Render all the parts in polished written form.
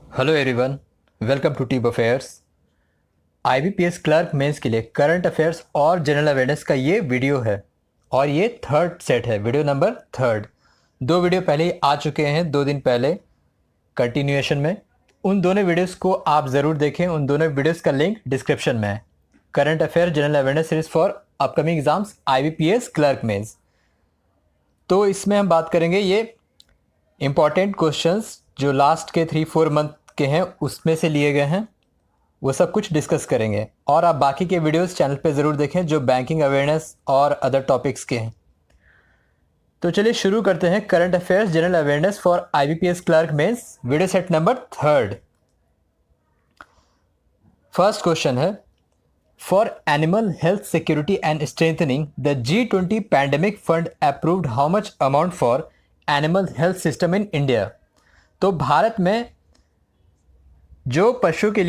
Hello everyone, welcome to टीब affairs. IBPS clerk mains के लिए करंट अफेयर्स और जनरल अवेयरनेस का ये वीडियो है और ये थर्ड सेट है, वीडियो नंबर थर्ड। दो वीडियो पहले ही आ चुके हैं 2 दिन पहले कंटिन्यूएशन में। उन दोनों वीडियोस को आप ज़रूर देखें, उन दोनों वीडियोस का लिंक डिस्क्रिप्शन में है। Current affair general awareness series for upcoming exams IBPS clerk mains. तो इसमें हम बात करेंगे ये इंपॉर्टेंट क्वेश्चंस जो लास्ट के 3-4 मंथ के हैं उसमें से लिए गए हैं, वो सब कुछ डिस्कस करेंगे। और आप बाकी के वीडियोस चैनल पे ज़रूर देखें जो बैंकिंग अवेयरनेस और अदर टॉपिक्स के हैं। तो चलिए शुरू करते हैं current affairs general awareness for IBPS clerk mains, video set number third. First question है, for animal health security and strengthening the G20 pandemic fund approved how much amount for animal health system in India. तो भारत में जो पशु के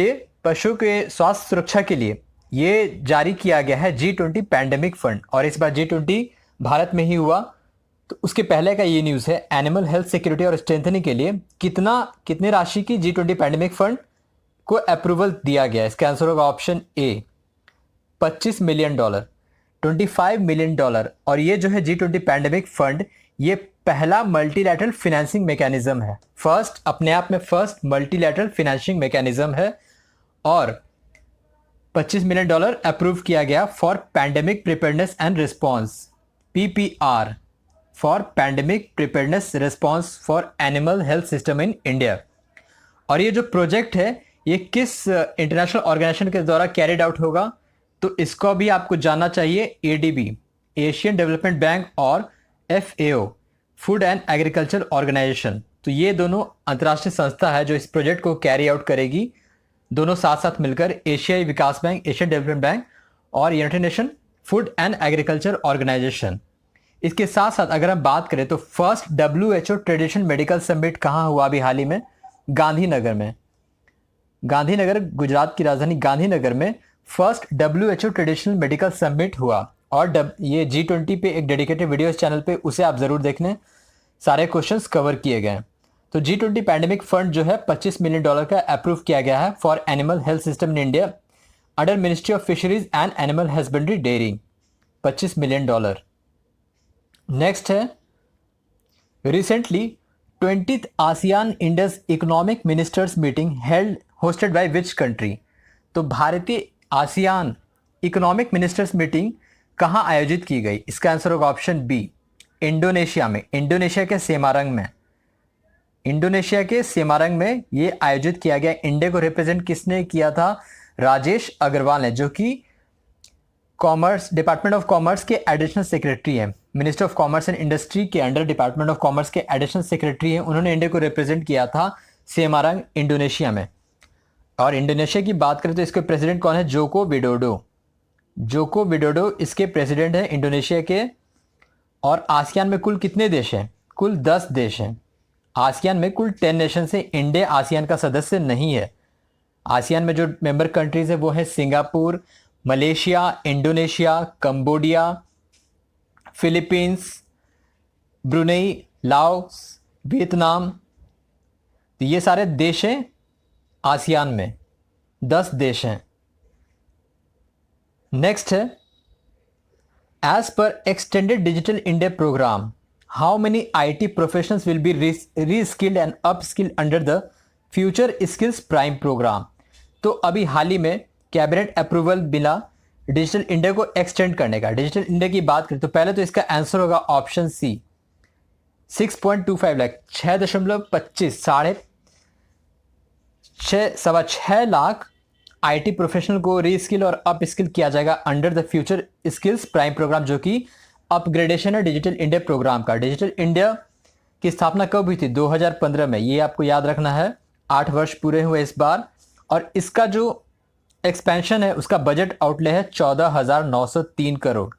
स्वास्थ्य सुरक्षा के लिए ये जारी किया गया है G20 पैंडेमिक फंड, और इस बार G20 भारत में ही हुआ। तो उसके पहले का ये न्यूज़ है, एनिमल हेल्थ सिक्योरिटी और स्ट्रेंथनिंग के लिए कितने राशि की G20 पैंडेमिक फंड को अप्रूवल दिया गया। इसका आंसर होगा ऑप्शन ए, $25 मिलियन, $25 मिलियन। और ये जो है G20 पैंडेमिक फंड, ये पहला मल्टीलैटरल फाइनेंसिंग मैकेनिज्म है। अपने आप में फर्स्ट मल्टीलैटरल फाइनेंसिंग मैकेनिज्म है। और $25 मिलियन अप्रूव किया गया for pandemic preparedness and response, PPR, for pandemic preparedness response for animal health system in India. और ये जो प्रोजेक्ट है ये किस इंटरनेशनल ऑर्गेनाइजेशन के द्वारा कैरिड आउट होगा, तो इसको भी आपको जानना चाहिए। ADB, एशियन डेवलपमेंट बैंक, और FAO, food and agriculture organization. तो ये दोनों अंतर्राष्ट्रीय संस्था है जो इस प्रोजेक्ट को कैरी आउट करेगी, दोनों साथ साथ मिलकर, एशियाई विकास बैंक, एशियन डेवलपमेंट बैंक और United Nation food and agriculture organization. इसके साथ साथ अगर हम बात करें तो first WHO traditional medical summit कहाँ हुआ अभी हाल ही में? गांधीनगर में। गांधीनगर, गुजरात की राजधानी गांधीनगर में first WHO traditional medical summit हुआ। और ये G20 पे एक डेडिकेटेड वीडियो इस चैनल पे, उसे आप ज़रूर देख लें, सारे क्वेश्चंस कवर किए गए हैं। तो G20 पैंडेमिक फंड जो है $25 मिलियन का अप्रूव किया गया है for animal health system in India under ministry of fisheries and animal husbandry dairying, $25 मिलियन। नेक्स्ट है, recently 20th ASEAN India economic ministers meeting held hosted by which country. तो भारतीय आसियान इकोनॉमिक मिनिस्टर्स मीटिंग कहाँ आयोजित की गई? इसका answer होगा ऑप्शन बी, इंडोनेशिया में। इंडोनेशिया के सेमारंग में ये आयोजित किया गया। इंडिया को रिप्रेजेंट किसने किया था? राजेश अग्रवाल ने, जो कि कॉमर्स, डिपार्टमेंट ऑफ कॉमर्स के एडिशनल सेक्रेटरी हैं, minister of commerce and industry के अंडर डिपार्टमेंट ऑफ कॉमर्स के एडिशनल सेक्रेटरी हैं। उन्होंने इंडिया को रिप्रेजेंट किया था सेमारंग, इंडोनेशिया में। और इंडोनेशिया की बात करें तो इसके प्रेसिडेंट कौन है? जोको विडोडो इसके प्रेसिडेंट हैं इंडोनेशिया के। और आसियान में कुल कितने देश हैं? कुल 10 देश हैं। आसियान में कुल 10 नेशन से, इंडिया आसियान का सदस्य नहीं है। आसियान में जो मेंबर कंट्रीज है वो है Singapore, Malaysia, Indonesia, Cambodia, Philippines, Brunei, Laos, Vietnam. तो ये सारे देश हैं आसियान में, 10 देश हैं। नेक्स्ट है, as per extended digital India programme how many IT professionals will be reskilled and upskilled under the future skills prime programme. तो अभी हाल ही में कैबिनेट अप्रूवल मिला डिजिटल इंडिया को एक्सटेंड करने का। डिजिटल इंडिया की बात करें तो पहले तो इसका आंसर होगा ऑप्शन सी, 6.25 लाख, 6.25, सवा 6 लाख IT प्रोफेशनल को रीस्किल और अप स्किल किया जाएगा under the future skills prime program, जो कि अपग्रेडेशन है डिजिटल इंडिया प्रोग्राम का। डिजिटल इंडिया की स्थापना कब हुई थी? 2015 में। ये आपको याद रखना है, 8 वर्ष पूरे हुए इस बार। और इसका जो एक्सपेंशन है उसका बजट आउटले है 14,903 करोड़।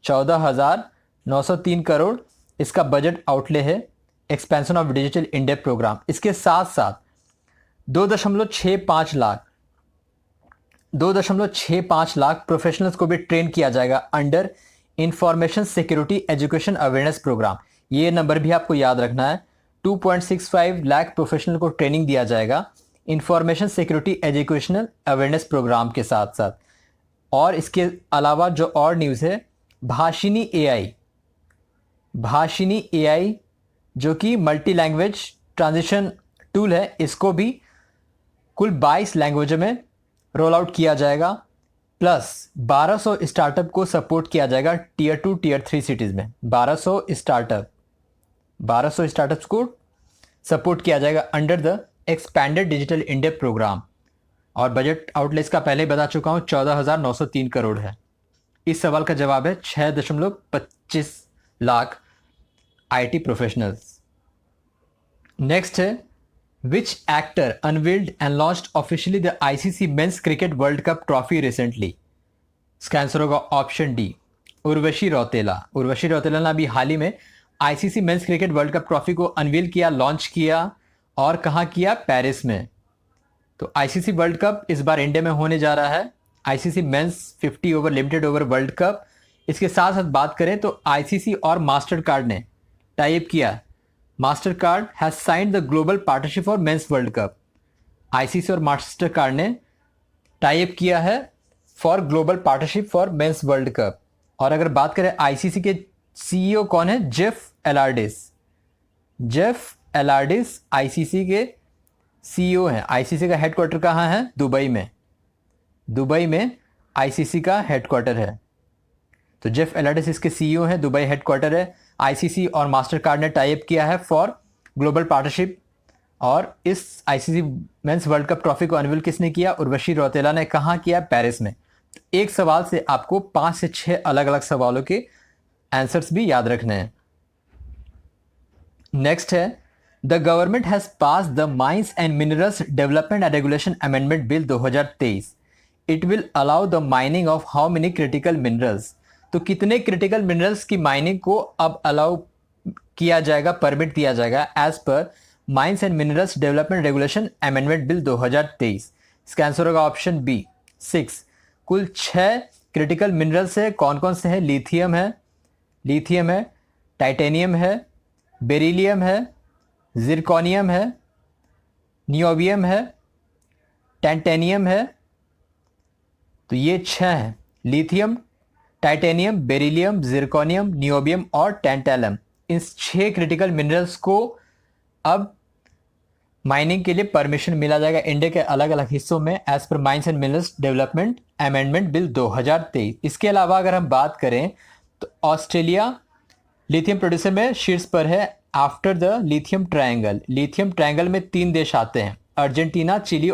14,903 करोड़ इसका बजट आउटले है expansion of digital India program. इसके साथ साथ 2.65 लाख प्रोफेशनल्स को भी ट्रेन किया जाएगा under information security education awareness program. ये नंबर भी आपको याद रखना है। 2.65 लाख प्रोफेशनल को ट्रेनिंग दिया जाएगा information security educational awareness program के साथ साथ। और इसके अलावा जो और न्यूज़ है, भाषिनी एआई जो कि मल्टी लैंग्वेज ट्रांजिशन टूल है, इसको भी कुल 22 लैंग्वेज में रोल आउट किया जाएगा। प्लस 1200 स्टार्टअप को सपोर्ट किया जाएगा टियर 2 टियर 3 सिटीज़ में। 1200 स्टार्टअप्स को सपोर्ट किया जाएगा under the expanded digital India program. और बजट आउटलेस का पहले बता चुका हूँ, 14,903 करोड़ है। इस सवाल का जवाब है 6.25 लाख आईटी प्रोफेशनल्स। नेक्स्ट है, which actor unveiled and launched officially the ICC men's cricket world cup trophy recently? इसका आंसर होगा ऑप्शन डी, उर्वशी रौतेला ने अभी हाल ही में ICC men's cricket world cup trophy को अनवील किया, लॉन्च किया। और कहाँ किया? पेरिस में। तो आईसीसी वर्ल्ड कप इस बार इंडिया में होने जा रहा है, ICC men's 50 over limited over world cup. इसके साथ साथ बात करें तो आईसीसी और मास्टर कार्ड ने टाई अप किया। Master card has signed the global partnership for mains world cup. ICC और मास्टर कार्ड ने टाई अप किया है for global partnership for mains world cup. और अगर बात करें आईसीसी के सीईओ कौन है? जेफ एलार्डिस आईसीसी के सीईओ हैं। आईसीसी का हेडक्वार्टर कहाँ है? दुबई में आईसीसी का हेडक्वार्टर है। तो जेफ एलार्डिस इसके सीईओ हैं, दुबई हेडक्वार्टर है। आईसीसी और मास्टर कार्ड ने टाई अप किया है फॉर ग्लोबल पार्टनरशिप। और इस ICC men's world cup trophy को अनवील किसने किया? उर्वशी रौतेला ने। कहाँ किया? पेरिस में। एक सवाल से आपको 5 से 6 अलग अलग सवालों के आंसर्स भी याद रखने हैं। नेक्स्ट है, the government has pass the mines and minerals development and regulation amendment bill 2023। It will allow the mining of how many critical minerals? तो कितने क्रिटिकल मिनरल्स की माइनिंग को अब अलाउ किया जाएगा, परमिट दिया जाएगा एज पर mines and minerals development regulation amendment bill 2023? इसका आंसर होगा ऑप्शन बी, 6। कुल 6 क्रिटिकल मिनरल्स है। कौन कौन से हैं? लिथियम है, टाइटेनियम है, बेरिलियम है, जिरकोनियम है, नियोबियम है, टेंटेनियम है। तो ये 6 हैं, lithium, titanium, beryllium, zirconium, niobium और टेंटेलम। इन 6 क्रिटिकल मिनरल्स को अब माइनिंग के लिए परमिशन मिला जाएगा इंडिया के अलग अलग हिस्सों में एज पर mines and minerals development amendment bill 2023। इसके अलावा अगर हम बात करें तो ऑस्ट्रेलिया लिथियम प्रोड्यूसर में शीर्ष पर है after the lithium triangle. Lithium triangle में 3 देश आते हैं, अर्जेंटीना, चिली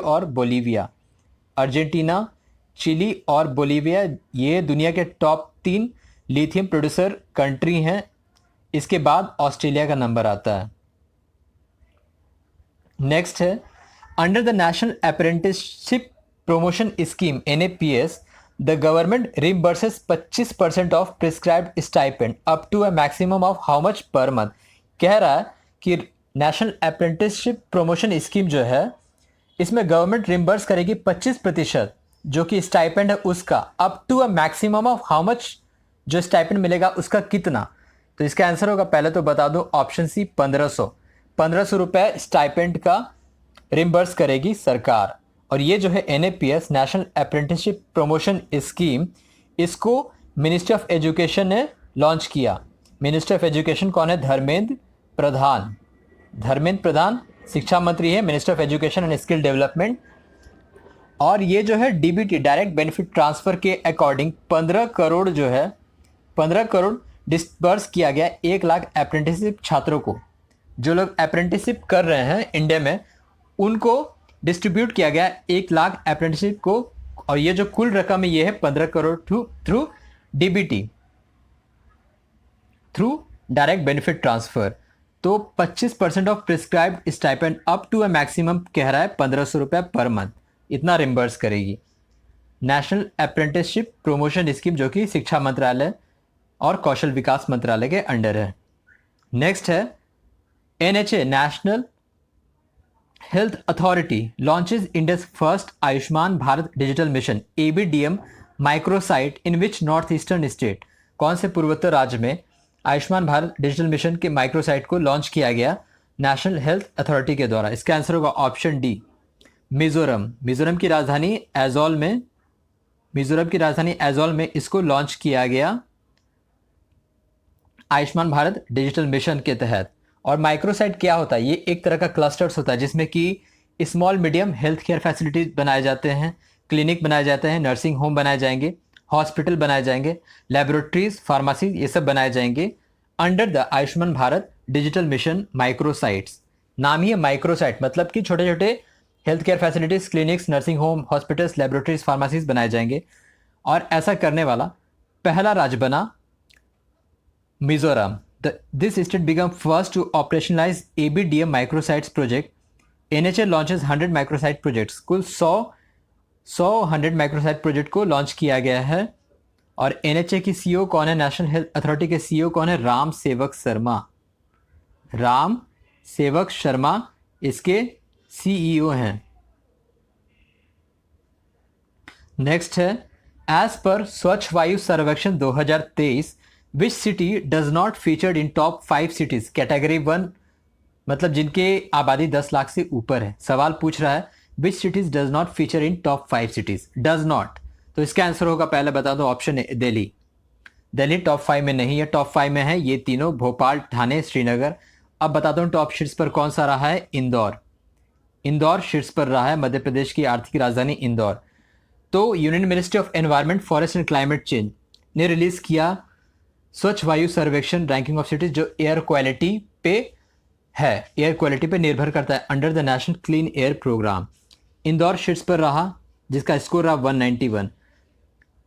और बोलीविया। ये दुनिया के टॉप 3 लिथियम प्रोड्यूसर कंट्री हैं। इसके बाद ऑस्ट्रेलिया का नंबर आता है। नेक्स्ट है, under the national apprenticeship promotion scheme NAPS, the government reimburses 25% of prescribed stipend up to a maximum of how much per month? कह रहा है कि नेशनल अप्रेंटिसशिप प्रमोशन स्कीम जो है, इसमें गवर्नमेंट रिम्बर्स करेगी 25% जो कि स्टाइपेंड है उसका, up to a maximum of how much, जो स्टाइपेंड मिलेगा उसका कितना? तो इसका आंसर होगा, पहले तो बता दो, ऑप्शन सी 1500 रुपए स्टाइपेंड का रिम्बर्स करेगी सरकार। और ये जो है NAPS national apprenticeship promotion scheme, इसको मिनिस्ट्री ऑफ एजुकेशन ने लॉन्च किया। मिनिस्टर ऑफ एजुकेशन कौन है? धर्मेंद्र प्रधान शिक्षा मंत्री है, minister of education and skill development. और ये जो है DBT डायरेक्ट बेनिफिट ट्रांसफर के अकॉर्डिंग 15 करोड़ डिस्बर्स किया गया 1 लाख अप्रेंटिसशिप छात्रों को। जो लोग अप्रेंटिसशिप कर रहे हैं इंडिया में, उनको डिस्ट्रीब्यूट किया गया 1 लाख अप्रेंटिसशिप को। और ये जो कुल रकम है ये है 15 crore through DBT, through direct benefit transfer. तो 25% of prescribed stipend up to a maximum कह रहा है 1500 रुपये पर मंथ, इतना रिम्बर्स करेगी नेशनल अप्रेंटिसशिप प्रमोशन स्कीम, जो कि शिक्षा मंत्रालय और कौशल विकास मंत्रालय के अंडर है। नेक्स्ट है, NHA national health authority launches India's first Ayushman Bharat digital mission ABDM microsite in which north eastern state? कौन से पूर्वोत्तर राज्य में आयुष्मान भारत डिजिटल मिशन के माइक्रोसाइट को लॉन्च किया गया नेशनल हेल्थ अथॉरिटी के द्वारा? इसका आंसर होगा ऑप्शन डी, मिजोरम, मिजोरम की राजधानी एजोल में इसको लॉन्च किया गया आयुष्मान भारत डिजिटल मिशन के तहत। और माइक्रोसाइट क्या होता है? ये एक तरह का क्लस्टर्स होता है जिसमें कि small medium health care facilities बनाए जाते हैं, क्लिनिक बनाए जाते हैं, नर्सिंग होम बनाए जाएंगे, हॉस्पिटल बनाए जाएंगे, लेबोरेटरीज, फार्मेसी, ये सब बनाए जाएंगे under the Ayushman Bharat digital mission microsites. नाम ही है माइक्रोसाइट, मतलब कि छोटे छोटे health care facilities, clinics, nursing home, hospitals, laboratories, pharmacies बनाए जाएंगे। और ऐसा करने वाला पहला राज्य बना Mizoram. This state became first to operationalize ABDM microsites project. NHL launches 100 microsite projects. कुल 100 microsite प्रोजेक्ट को लॉन्च किया गया है। और NHA की सीईओ कौन है? नेशनल हेल्थ अथॉरिटी के सीईओ कौन है? राम सेवक शर्मा। राम सेवक शर्मा इसके सीईओ हैं। नेक्स्ट है, एज पर स्वच्छ वायु सर्वेक्षण 2023 which city does not featured in top 5 cities category 1, मतलब जिनके आबादी 10 लाख से ऊपर है। सवाल पूछ रहा है विच cities does not feature in top 5 cities, does not, तो इसका आंसर होगा, पहले बता दो, option A Delhi. Delhi top 5 में नहीं है, टॉप 5 में है ये तीनों, भोपाल, ठाणे, श्रीनगर। अब बताता हूँ टॉप शीट्स पर कौन सा रहा है। इंदौर शीट्स पर रहा है, मध्य प्रदेश की आर्थिक राजधानी इंदौर। तो Union ministry of environment, forest and climate change ने रिलीज किया Swachh Vayu Survekshan ranking of cities, जो एयर क्वालिटी पे है, एयर क्वालिटी पे निर्भर करता है under the national clean air program. Indore शीट्स पर रहा जिसका स्कोर रहा 191।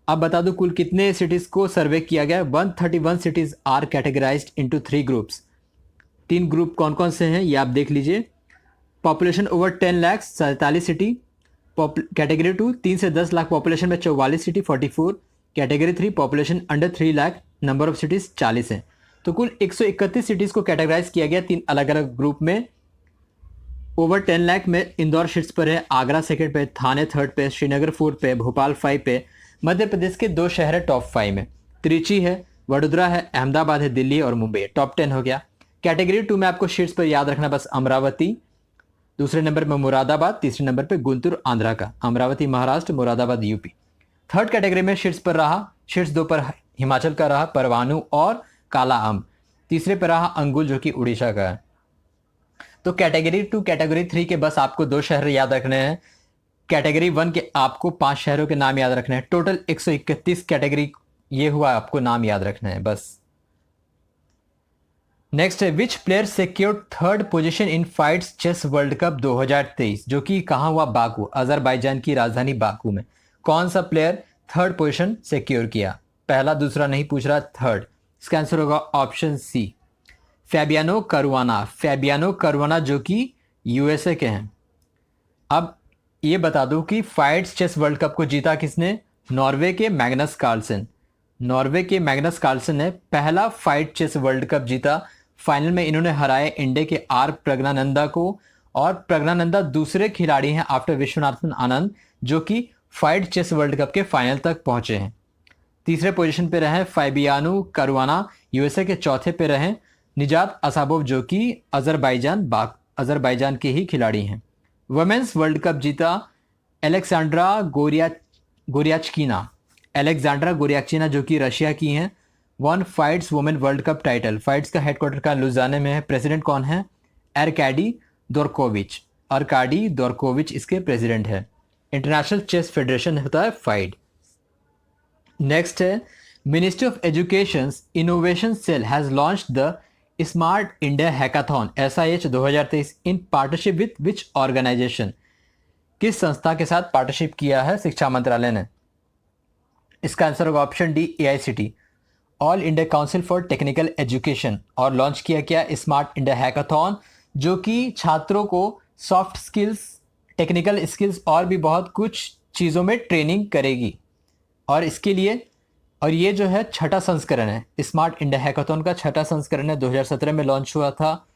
अब बता दो कुल कितने सिटीज को सर्वे किया गया। 131 cities are categorized into 3 groups. 3 group कौन कौन से हैं ये आप देख लीजिए। Population over 10 lakh 47 city, category 2 3 से 10 लाख पॉपुलेशन में 44 city 44, category 3 population under 3 lakh number of cities 40 हैं। तो कुल 131 सिटीज को कैटेगराइज किया गया 3 अलग अलग ग्रुप में। ओवर 10 लाख में इंदौर शीट्स पर है, आगरा सेकंड पे, थाने थर्ड पे, श्रीनगर फोर्थ पे, भोपाल 5 पे। मध्य प्रदेश के 2 शहर है टॉप 5 में, त्रिची है, वडोदरा है, अहमदाबाद है, दिल्ली और मुंबई है। टॉप 10 हो गया। कैटेगरी 2 में आपको शीट्स पर याद रखना बस अमरावती, दूसरे नंबर पर मुरादाबाद, तीसरे नंबर पर गुंटूर आंध्रा का, Amravati Maharashtra, Moradabad UP. Third category में शीट्स पर रहा, शीट्स 2 पर हिमाचल का रहा परवाणु और काला आम, तीसरे पर रहा अंगुल जो कि उड़ीसा का है। तो कैटेगरी 2 कैटेगरी 3 के बस आपको 2 शहर याद रखने हैं, कैटेगरी 1 के आपको 5 शहरों के नाम याद रखने हैं। टोटल 131 कैटेगरी ये हुआ, आपको नाम याद रखना है बस। नेक्स्ट है, which player secured third position in FIDE's chess world cup 2023, जो कि कहाँ हुआ? बाकू, अजरबैजान की राजधानी बाकू में। कौन सा प्लेयर थर्ड पोजीशन सिक्योर किया? पहला दूसरा नहीं पूछ रहा, थर्ड। इसका आंसर होगा ऑप्शन सी, फैबियानो करुआना जो कि यूएसए के हैं। अब ये बता दूं कि फाइट्स चेस वर्ल्ड कप को जीता किसने? नॉर्वे के मैग्नस कार्लसन ने पहला फाइट चेस वर्ल्ड कप जीता। फाइनल में इन्होंने हराया इंडिया के आर प्रज्ञानंदा को, और प्रज्ञानंदा दूसरे खिलाड़ी हैं आफ्टर विश्वनाथन आनंद जो कि फाइट चेस वर्ल्ड कप के फाइनल तक पहुंचे हैं। तीसरे पोजीशन पे रहे फैबियानो करुआना, यूएसए के चौथे पे रहे निजात असाबोव जो कि अजरबैजान के ही खिलाड़ी हैं। वुमेन्स वर्ल्ड कप जीता एलेक्सांड्रा गोरियाचकीना जो कि रशिया की हैं। One fights women world cup title. Fights का हेडक्वार्टर का लुजाने में है। प्रेसिडेंट कौन है? अर्काडी दोरकोविच इसके प्रेसिडेंट है। इंटरनेशनल चेस फेडरेशन होता है फाइड। नेक्स्ट है, ministry of education innovation cell has launch the smart India hackathon SIH 2023 in partnership with which organization. किस संस्था के साथ पार्टनरशिप किया है शिक्षा मंत्रालय ने? इसका आंसर होगा option D, AICT, all India council for technical education. और लॉन्च किया गया स्मार्ट इंडिया हैकाथॉन जो कि छात्रों को सॉफ्ट स्किल्स, टेक्निकल स्किल्स और भी बहुत कुछ चीज़ों में ट्रेनिंग करेगी। और इसके लिए, और ये जो है छठा संस्करण है, स्मार्ट इंडिया हैकाथॉन का छठा संस्करण है, 2017 में लॉन्च हुआ था।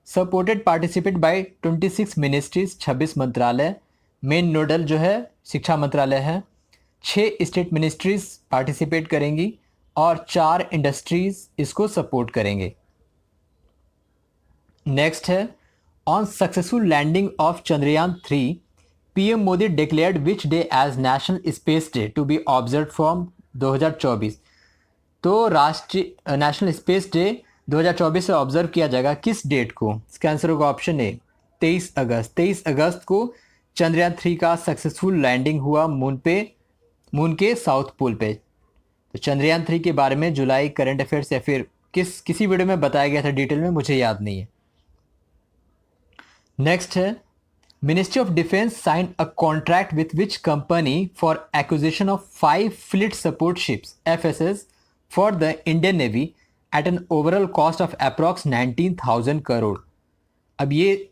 सपोर्टेड पार्टिसिपेट बाय 26 मिनिस्ट्रीज, 26 मंत्रालय। मेन नोडल जो है शिक्षा मंत्रालय है। 6 स्टेट मिनिस्ट्रीज पार्टिसिपेट करेंगी और 4 इंडस्ट्रीज इसको सपोर्ट करेंगे। नेक्स्ट है, on successful landing of Chandrayaan 3 PM Modi declared which day as national space day to be observe from 2024। तो राष्ट्रीय नेशनल स्पेस डे 2024 से ऑब्जर्व किया जाएगा किस डेट को? इसका आंसर होगा ऑप्शन ए 23 अगस्त। 23 अगस्त को चंद्रयान 3 का सक्सेसफुल लैंडिंग हुआ मून के साउथ पोल पे। तो चंद्रयान 3 के बारे में जुलाई करंट अफेयर्स या फिर किसी वीडियो में बताया गया था डिटेल में, मुझे याद नहीं है। नेक्स्ट है, ministry of defence sign a contract with which company for acquisition of 5 fleet support ships FSS for the Indian navy at an overall cost of approx 19,000 crore. अब ये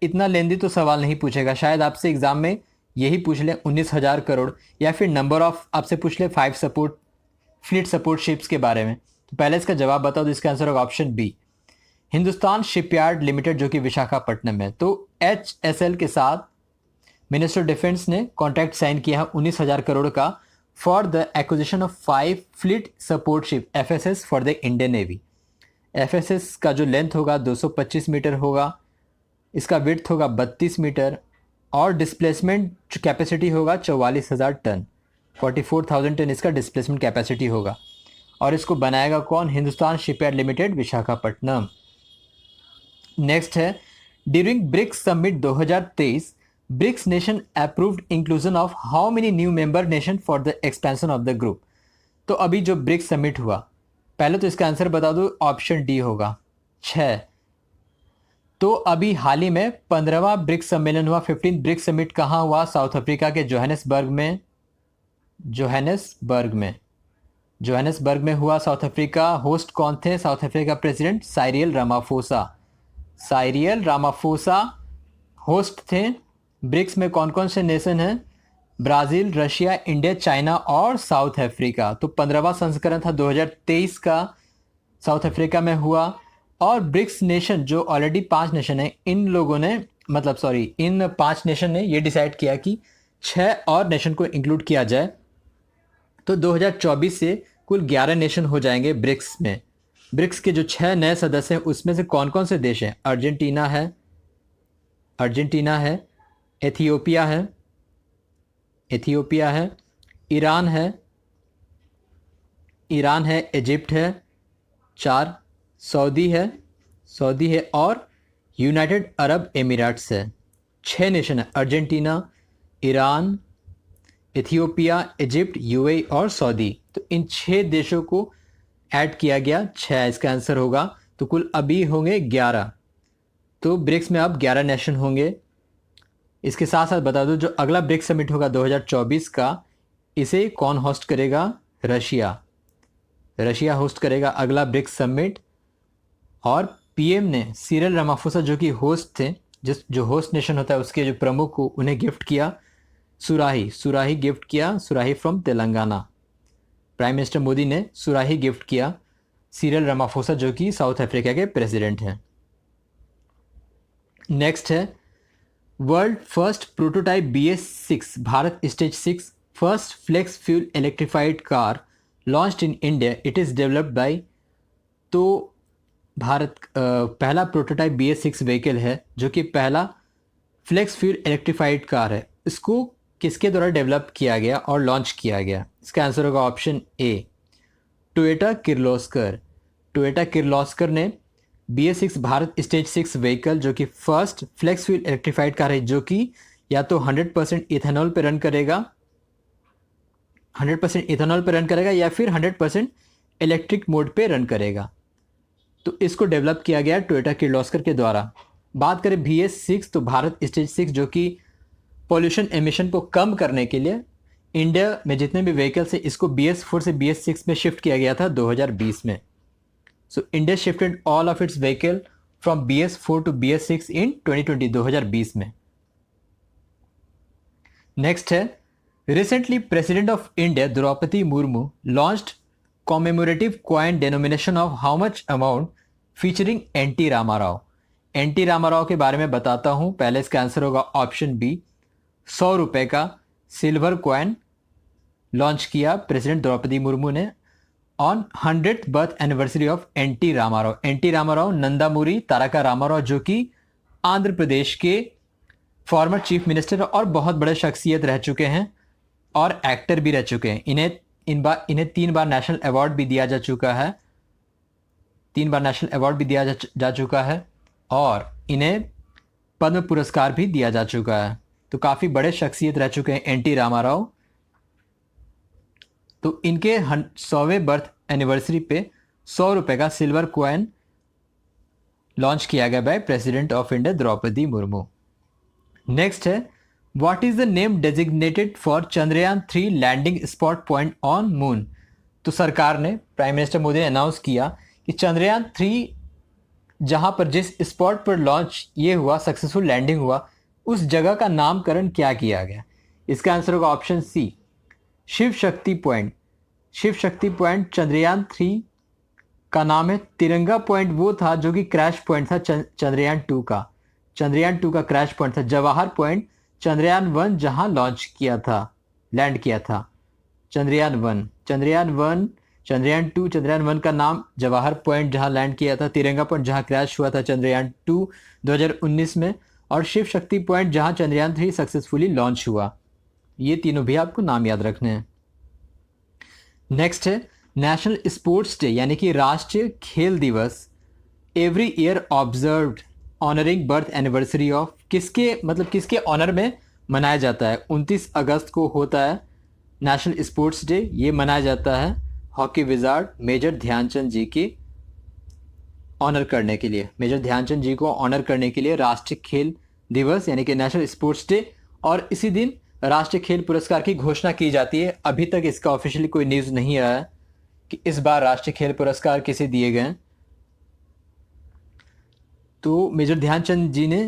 इतना लेंदी तो सवाल नहीं पूछेगा, शायद आपसे एग्जाम में यही पूछ ले 19,000 करोड़, या फिर नंबर ऑफ आपसे पूछ ले 5 फ्लीट सपोर्ट शिप्स के बारे में। तो पहले इसका जवाब बताओ, तो इसका आंसर होगा option B Hindustan shipyard limited, जो कि विशाखापट्टनम में। तो HSL के साथ मिनिस्टर ऑफ डिफेंस ने कॉन्ट्रैक्ट साइन किया है 19,000 करोड़ का for the acquisition of 5 fleet support ship FSS for the Indian navy. FSS का जो लेंथ होगा 225 मीटर होगा, इसका विड्थ होगा 32 मीटर और डिस्प्लेसमेंट कैपेसिटी होगा 44,000 टन, 44,000 टन इसका डिस्प्लेसमेंट कैपेसिटी होगा। और इसको बनाएगा कौन? Hindustan shipyard limited Visakhapatnam. Next है, during BRICS summit 2023 BRICS nation approved inclusion of how many new member nation for the expansion of the group. तो अभी जो ब्रिक्स समिट हुआ, पहले तो इसका आंसर बता दो, ऑप्शन डी होगा 6। तो अभी हाल ही में 15वां ब्रिक्स सम्मेलन हुआ, 15 ब्रिक्स समिट कहाँ हुआ? साउथ अफ्रीका के जोहानिसबर्ग में हुआ साउथ अफ्रीका। होस्ट कौन थे? South Africa president Cyril Ramaphosa host थे। ब्रिक्स में कौन कौन से नेशन हैं? ब्राज़ील, रशिया, इंडिया, चाइना और साउथ अफ्रीका। तो 15वां संस्करण था 2023 का, साउथ अफ्रीका में हुआ। और ब्रिक्स नेशन जो ऑलरेडी 5 नेशन है, इन 5 नेशन ने ये डिसाइड किया कि 6 और नेशन को इंक्लूड किया जाए। तो 2024 से कुल 11 नेशन हो जाएंगे ब्रिक्स में। ब्रिक्स के जो 6 नए सदस्य हैं उसमें से कौन कौन से देश हैं? अर्जेंटीना है, एथियोपिया है, ईरान है, इजिप्ट है, 4 सऊदी है और यूनाइटेड अरब एमिरेट्स है। 6 नेशन है, Argentina, Iran, Ethiopia, Egypt, UAE और सऊदी। तो इन 6 देशों को ऐड किया गया, 6 इसका आंसर होगा। तो कुल अभी होंगे 11। तो ब्रिक्स में अब 11 नेशन होंगे। इसके साथ साथ बता दो, जो अगला ब्रिक्स समिट होगा 2024 का, इसे कौन होस्ट करेगा? रशिया होस्ट करेगा अगला ब्रिक्स समिट। और PM ने सिरिल रामाफोसा, जो कि होस्ट थे, जो होस्ट नेशन होता है उसके जो प्रमुख को, उन्हें गिफ्ट किया सुराही गिफ्ट किया, सुराही from Telangana. Prime minister Modi ने सुराही गिफ्ट किया सिरिल रामाफोसा, जो कि साउथ अफ्रीका के प्रेसिडेंट हैं। नेक्स्ट है, world first prototype BS6 Bharat stage 6 first flex fuel electrified car launched in India, it is developed by. तो भारत पहला प्रोटोटाइप BS6 व्हीकल है जो कि पहला फ्लेक्स फ्यूल इलेक्ट्रिफाइड कार है। इसको किसके द्वारा डेवलप किया गया और लॉन्च किया गया? इसका आंसर होगा ऑप्शन ए टोयोटा किर्लोस्कर ने BS6 भारत स्टेज 6 व्हीकल, जो कि first flex fuel electrified car है, जो कि या तो 100% इथेनॉल पे रन करेगा, या फिर 100% इलेक्ट्रिक मोड पे रन करेगा। तो इसको डेवलप किया गया टोयोटा किर्लोस्कर के द्वारा। बात करें BS6, तो भारत स्टेज 6 जो कि पॉल्यूशन एमिशन को कम करने के लिए इंडिया में जितने भी व्हीकल्स है, इसको BS4 से BS6 में शिफ्ट किया गया था 2020 में। So India shifted all of its vehicle from BS4 to BS6 in 2020 में। नेक्स्ट है, recently president of India Draupadi Murmu launched commemorative coin denomination of how much amount featuring NT Rama Rao. NT Rama Rao के बारे में बताता हूं। पहले इसका आंसर होगा ऑप्शन बी 100 रुपए का सिल्वर कॉइन लॉन्च किया प्रेसिडेंट द्रौपदी मुर्मू ने on 100th birth anniversary of NT Rama Rao. NT Rama Rao Nandamuri Taraka Rama Rao, जो कि आंध्र प्रदेश के फॉर्मर चीफ मिनिस्टर और बहुत बड़े शख्सियत रह चुके हैं और एक्टर भी रह चुके हैं। इन्हें 3 बार नेशनल अवार्ड भी दिया जा चुका है, 3 बार नेशनल अवार्ड भी दिया जा चुका है और इन्हें पद्म पुरस्कार भी दिया जा चुका है। तो काफ़ी बड़े शख्सियत रह चुके हैं एनटी रामाराव। तो इनके 100वें बर्थ एनिवर्सरी पे 100 रुपए का सिल्वर कॉइन लॉन्च किया गया by president of India Draupadi Murmu. Next है, what is the name designated for Chandrayaan 3 landing spot point on moon. तो सरकार ने, प्राइम मिनिस्टर मोदी ने अनाउंस किया कि चंद्रयान 3 जहां पर जिस स्पॉट पर लॉन्च ये हुआ, सक्सेसफुल लैंडिंग हुआ, उस जगह का नामकरण क्या किया गया। इसका आंसर होगा ऑप्शन सी, शिव शक्ति पॉइंट। शिव शक्ति पॉइंट चंद्रयान 3 का नाम है। तिरंगा पॉइंट वो था जो कि क्रैश पॉइंट था चंद्रयान 2 का। चंद्रयान 2 का क्रैश पॉइंट था। जवाहर पॉइंट चंद्रयान 1 जहां लॉन्च किया था, लैंड किया था। चंद्रयान 1, चंद्रयान 1, चंद्रयान 2, चंद्रयान 1 का नाम जवाहर पॉइंट जहां लैंड किया था, तिरंगा पॉइंट जहां क्रैश हुआ था चंद्रयान 2 2019 में, और शिव शक्ति पॉइंट जहां चंद्रयान 3 सक्सेसफुली लॉन्च हुआ। ये तीनों भी आपको नाम याद रखने हैं। नेक्स्ट है, नेशनल स्पोर्ट्स डे यानी कि राष्ट्रीय खेल दिवस every year observed honouring birth anniversary of, किसके ऑनर में मनाया जाता है। 29 अगस्त को होता है नेशनल स्पोर्ट्स डे। ये मनाया जाता है हॉकी विजार्ड मेजर ध्यानचंद जी की ऑनर करने के लिए। मेजर ध्यानचंद जी को ऑनर करने के लिए राष्ट्रीय खेल दिवस यानी कि नेशनल स्पोर्ट्स डे, और इसी दिन राष्ट्रीय खेल पुरस्कार की घोषणा की जाती है। अभी तक इसका ऑफिशियली कोई न्यूज़ नहीं आया है कि इस बार राष्ट्रीय खेल पुरस्कार किसे दिए गए। तो मेजर ध्यानचंद जी ने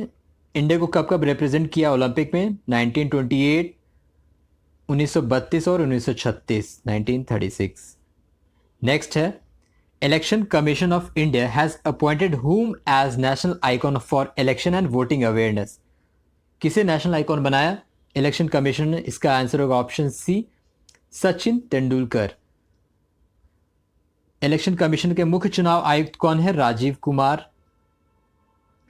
इंडिया को कब कब रिप्रेजेंट किया ओलंपिक में, 1928, 1932 और 1936, 1936। नेक्स्ट है, election commission of India has appointed whom as national icon for election and voting awareness. किसे नेशनल आइकॉन बनाया इलेक्शन कमीशन ने। इसका आंसर होगा option C, Sachin Tendulkar. Election commission के मुख्य चुनाव आयुक्त कौन है, राजीव कुमार।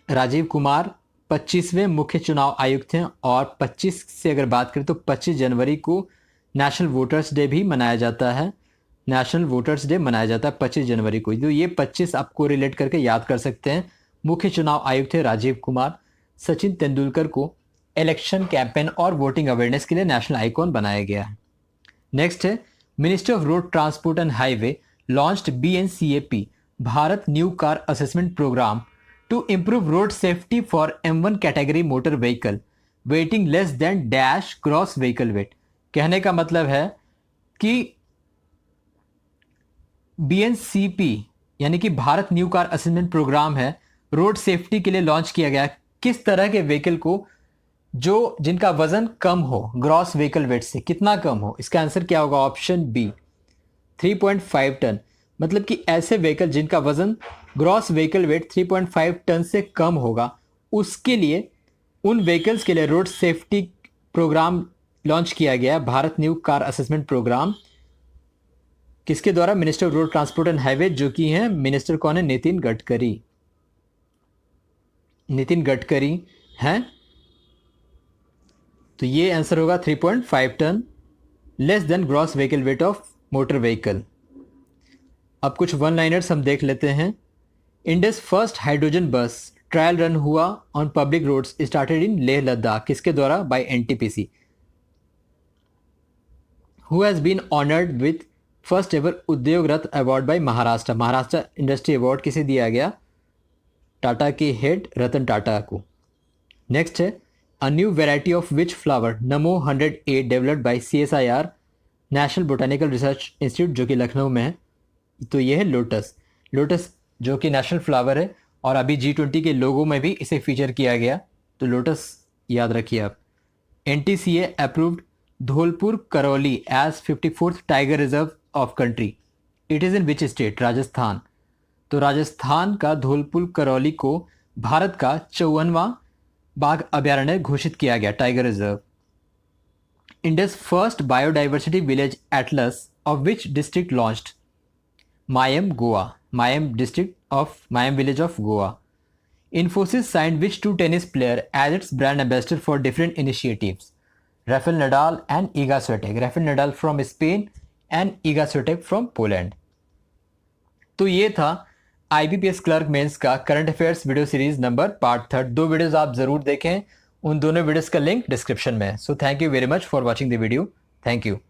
राजीव कुमार 25वें मुख्य चुनाव आयुक्त हैं, और 25 से अगर बात करें तो 25 जनवरी को नेशनल वोटर्स डे भी मनाया जाता है। नेशनल वोटर्स डे मनाया जाता है 25 जनवरी को। तो ये 25 आपको रिलेट करके याद कर सकते हैं। मुख्य चुनाव आयुक्त है राजीव कुमार। सचिन तेंदुलकर को इलेक्शन कैंपेन और वोटिंग अवेयरनेस के लिए नेशनल आइकॉन बनाया गया है। नेक्स्ट है, ministry of road transport and highway launched BNCAP Bharat new car assessment program to improve road safety for M1 category motor vehicle weighing less than dash cross vehicle weight. कहने का मतलब है कि BNCP यानी कि Bharat new car assessment program है, road safety के लिए लॉन्च किया गया। किस तरह के व्हीकल को जो जिनका वजन कम हो, ग्रॉस व्हीकल वेट से कितना कम हो। इसका आंसर क्या होगा, ऑप्शन बी, 3.5 टन। मतलब कि ऐसे व्हीकल जिनका वजन ग्रॉस व्हीकल वेट 3.5 टन से कम होगा, उसके लिए, उन व्हीकल्स के लिए रोड सेफ्टी प्रोग्राम लॉन्च किया गया है, Bharat new car assessment program. किसके द्वारा, minister of road transport and highway, जो कि हैं मिनिस्टर कौन है, नितिन गडकरी। नितिन गडकरी हैं। तो ये आंसर होगा 3.5 ton less than gross vehicle weight of motor vehicle. अब कुछ वन लाइनर्स हम देख लेते हैं। India's first hydrogen bus trial run हुआ on public roads started in Leh Ladakh. किसके द्वारा, by NTPC। Who has been honoured with first ever Udyog Rath award by Maharashtra. Maharashtra industry award किसे दिया गया, टाटा के हेड रतन टाटा को। नेक्स्ट है, a new variety of which flower NaMo 108 developed by CSIR national botanical research institute, जो कि लखनऊ में है। तो ये है लोटस। लोटस जो कि नेशनल फ्लावर है, और अभी G20 के लोगों में भी इसे फीचर किया गया। तो लोटस याद रखिए आप। NTCA approved Dhaulpur Karauli as 54th tiger reserve of country. It is in which state, Rajasthan. तो राजस्थान का धौलपुर करौली को भारत का 54वां बाघ अभ्यारण्य घोषित किया गया, tiger reserve. India's first biodiversity village Atlas of which district launched, मायम Goa. मायम district of मायम village of Goa. Infosys signed which two tennis player as its brand ambassador for different initiatives? Rafael Nadal and Iga Swiatek. Rafael Nadal from Spain and Iga Swiatek from Poland. तो ये था IBPS clerk mains का current affairs video series number part 3। 2 videos आप जरूर देखें, उन दोनों videos का लिंक डिस्क्रिप्शन में है। So thank you very much for watching the video. Thank you.